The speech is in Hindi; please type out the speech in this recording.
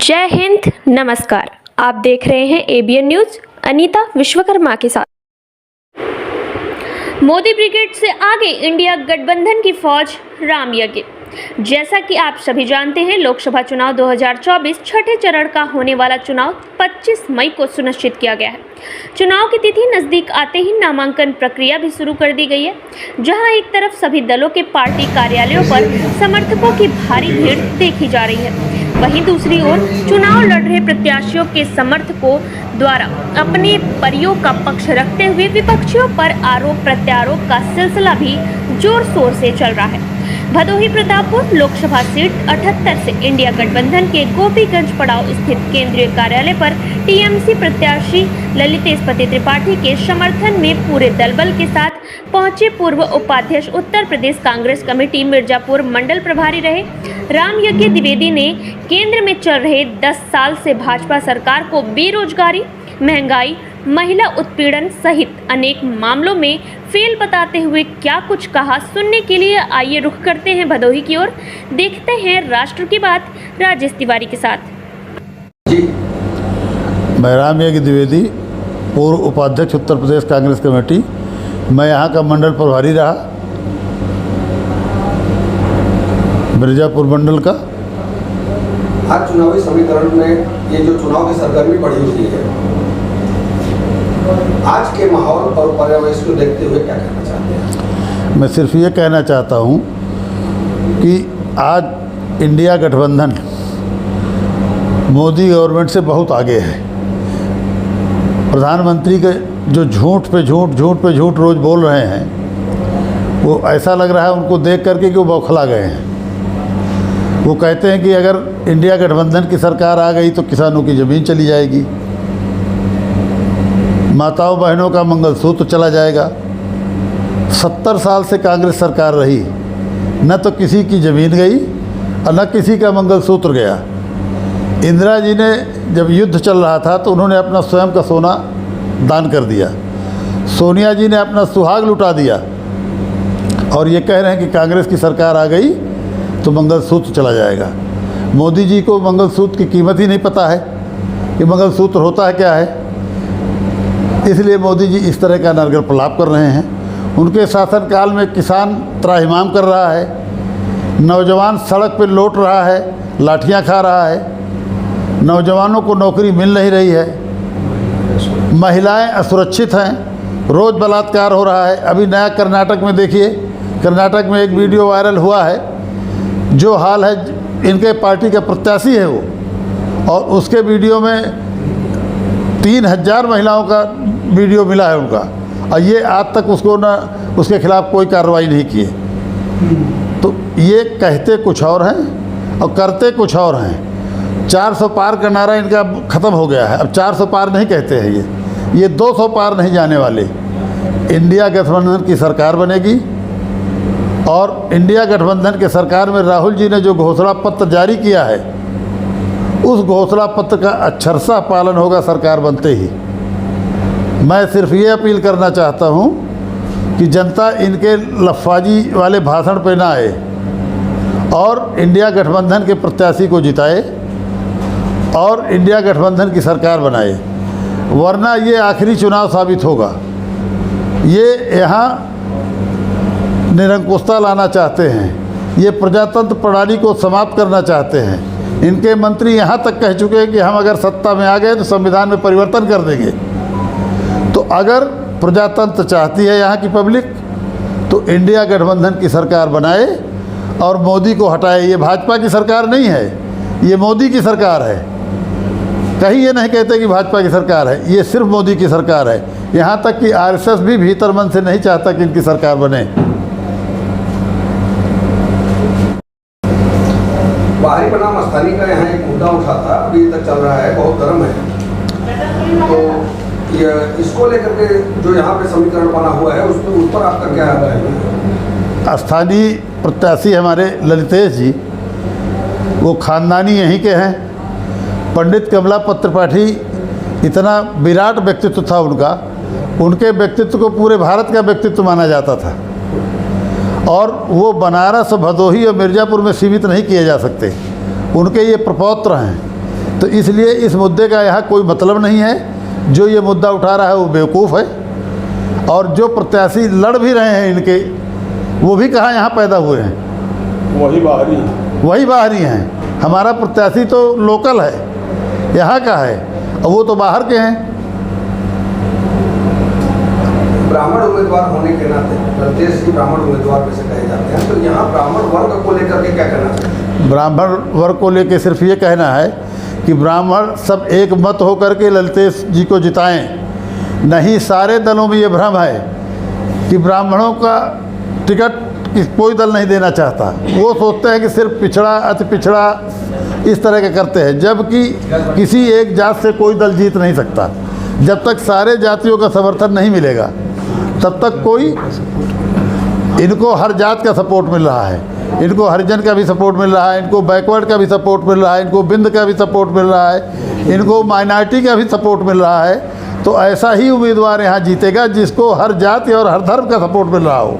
जय हिंद, नमस्कार। आप देख रहे हैं एबीएन न्यूज। अनीता विश्वकर्मा के साथ। मोदी ब्रिगेड से आगे इंडिया गठबंधन की फौज, राम यज्ञ। जैसा कि आप सभी जानते हैं, लोकसभा चुनाव 2024 छठे चरण का होने वाला चुनाव 25 मई को सुनिश्चित किया गया है। चुनाव की तिथि नजदीक आते ही नामांकन प्रक्रिया भी शुरू कर दी गई है, जहां एक तरफ सभी दलों के पार्टी कार्यालयों पर समर्थकों की भारी भीड़ देखी जा रही है, वहीं दूसरी ओर चुनाव लड़ रहे प्रत्याशियों के समर्थकों द्वारा अपने परियों का पक्ष रखते हुए विपक्षियों पर आरोप प्रत्यारोप का सिलसिला भी जोर शोर से चल रहा है। भदोही प्रतापपुर लोकसभा सीट 78 से इंडिया गठबंधन के गोपीगंज पड़ाव स्थित केंद्रीय कार्यालय पर टीएमसी प्रत्याशी ललितेशपति त्रिपाठी के समर्थन में पूरे दलबल के साथ पहुंचे पूर्व उपाध्यक्ष उत्तर प्रदेश कांग्रेस कमेटी मिर्जापुर मंडल प्रभारी रहे राम यज्ञ द्विवेदी ने केंद्र में चल रहे 10 साल से भाजपा सरकार को बेरोजगारी, महंगाई, महिला उत्पीड़न सहित अनेक मामलों में फेल बताते हुए क्या कुछ कहा, सुनने के लिए आइए रुख करते हैं भदोही की ओर। देखते हैं राष्ट्र की बात राजेश तिवारी के साथ। जी, मैं राम यज्ञ द्विवेदी, पूर्व उपाध्यक्ष उत्तर प्रदेश कांग्रेस कमेटी। मैं यहाँ का मंडल प्रभारी रहा, मिर्जापुर मंडल का। आज चुनावी समीकरण में ये जो चुनाव की सरगर्मी बढ़ी हुई है, आज के माहौल और पर्यावरण को देखते हुए क्या कहना चाहते हैं? मैं सिर्फ ये कहना चाहता हूँ कि आज इंडिया गठबंधन मोदी गवर्नमेंट से बहुत आगे है। प्रधानमंत्री के जो झूठ पे झूठ रोज़ बोल रहे हैं, वो ऐसा लग रहा है उनको देख करके कि वो बौखला गए हैं। वो कहते हैं कि अगर इंडिया गठबंधन की सरकार आ गई तो किसानों की ज़मीन चली जाएगी, माताओं बहनों का मंगलसूत्र चला जाएगा। 70 साल से कांग्रेस सरकार रही, न तो किसी की ज़मीन गई और न किसी का मंगलसूत्र गया। इंदिरा जी ने जब युद्ध चल रहा था तो उन्होंने अपना स्वयं का सोना दान कर दिया। सोनिया जी ने अपना सुहाग लुटा दिया और ये कह रहे हैं कि कांग्रेस की सरकार आ गई तो मंगलसूत्र चला जाएगा। मोदी जी को मंगलसूत्र की कीमत ही नहीं पता है कि मंगलसूत्र होता है क्या है, इसलिए मोदी जी इस तरह का नरगल प्रलाप कर रहे हैं। उनके शासनकाल में किसान त्राहिमाम कर रहा है, नौजवान सड़क पर लौट रहा है, लाठियां खा रहा है, नौजवानों को नौकरी मिल नहीं रही है, महिलाएं असुरक्षित हैं, रोज़ बलात्कार हो रहा है। अभी नया कर्नाटक में देखिए, कर्नाटक में एक वीडियो वायरल हुआ है, जो हाल है इनके पार्टी का प्रत्याशी है वो, और उसके वीडियो में 3000 महिलाओं का वीडियो मिला है उनका, और ये आज तक उसको ना उसके खिलाफ कोई कार्रवाई नहीं की है। तो ये कहते कुछ और हैं और करते कुछ और हैं। 400 पार का नारा इनका ख़त्म हो गया है, अब 400 पार नहीं कहते हैं ये 200 पार नहीं जाने वाले। इंडिया गठबंधन की सरकार बनेगी और इंडिया गठबंधन के सरकार में राहुल जी ने जो घोषणा पत्र जारी किया है, उस घोषणा पत्र का अक्षरशः पालन होगा सरकार बनते ही। मैं सिर्फ ये अपील करना चाहता हूँ कि जनता इनके लफाजी वाले भाषण पे ना आए और इंडिया गठबंधन के प्रत्याशी को जिताए और इंडिया गठबंधन की सरकार बनाए, वरना ये आखिरी चुनाव साबित होगा। ये यहाँ निरंकुशता लाना चाहते हैं, ये प्रजातंत्र प्रणाली को समाप्त करना चाहते हैं। इनके मंत्री यहाँ तक कह चुके हैं कि हम अगर सत्ता में आ गए तो संविधान में परिवर्तन कर देंगे। तो अगर प्रजातंत्र चाहती है यहाँ की पब्लिक, तो इंडिया गठबंधन की सरकार बनाए और मोदी को हटाए। ये भाजपा की सरकार नहीं है, ये मोदी की सरकार है। कहीं ये नहीं कहते कि भाजपा की सरकार है, ये सिर्फ मोदी की सरकार है। यहाँ तक कि आरएसएस भी भीतर मन से नहीं चाहता कि इनकी सरकार बने। बाहरी बनाम स्थानीय का यहाँ एक मुद्दा उठा था, अभी तक चल रहा है, बहुत गर्म है। तो इसको लेकर के जो यहाँ पे समीकरण बना हुआ है, उस पर आपका क्या राय है? स्थानीय प्रत्याशी हमारे ललितेश जी, वो खानदानी यहीं के हैं। पंडित कमलापत त्रिपाठी इतना विराट व्यक्तित्व था उनका, उनके व्यक्तित्व को पूरे भारत का व्यक्तित्व माना जाता था और वो बनारस, भदोही और मिर्ज़ापुर में सीमित नहीं किए जा सकते। उनके ये प्रपौत्र हैं, तो इसलिए इस मुद्दे का यहाँ कोई मतलब नहीं है। जो ये मुद्दा उठा रहा है वो बेवकूफ़ है, और जो प्रत्याशी लड़ भी रहे हैं इनके, वो भी कहाँ यहाँ पैदा हुए हैं, वही बाहरी हैं। हमारा प्रत्याशी तो लोकल है, यहाँ का है, और वो तो बाहर के हैं। ब्राह्मण उम्मीदवार होने के नाते प्रदेश की ब्राह्मण उम्मीदवार में से कहे जाते हैं, तो यहाँ ब्राह्मण वर्ग को लेकर के क्या कहना चाहिए? ब्राह्मण वर्ग को लेकर सिर्फ ये कहना है कि ब्राह्मण सब एक मत होकर के ललितेश जी को जिताएं। नहीं, सारे दलों में ये भ्रम है कि ब्राह्मणों का टिकट कोई दल नहीं देना चाहता। वो सोचते हैं कि सिर्फ पिछड़ा, अति पिछड़ा इस तरह के करते हैं, जबकि किसी एक जात से कोई दल जीत नहीं सकता। जब तक सारे जातियों का समर्थन नहीं मिलेगा तब तक कोई, इनको हर जात का सपोर्ट मिल रहा है, इनको हरिजन का भी सपोर्ट मिल रहा है, इनको बैकवर्ड का भी सपोर्ट मिल रहा है, इनको बिंद का भी सपोर्ट मिल रहा है, इनको माइनॉरिटी का भी सपोर्ट मिल रहा है। तो ऐसा ही उम्मीदवार यहाँ जीतेगा जिसको हर जाति और हर धर्म का सपोर्ट मिल रहा हो।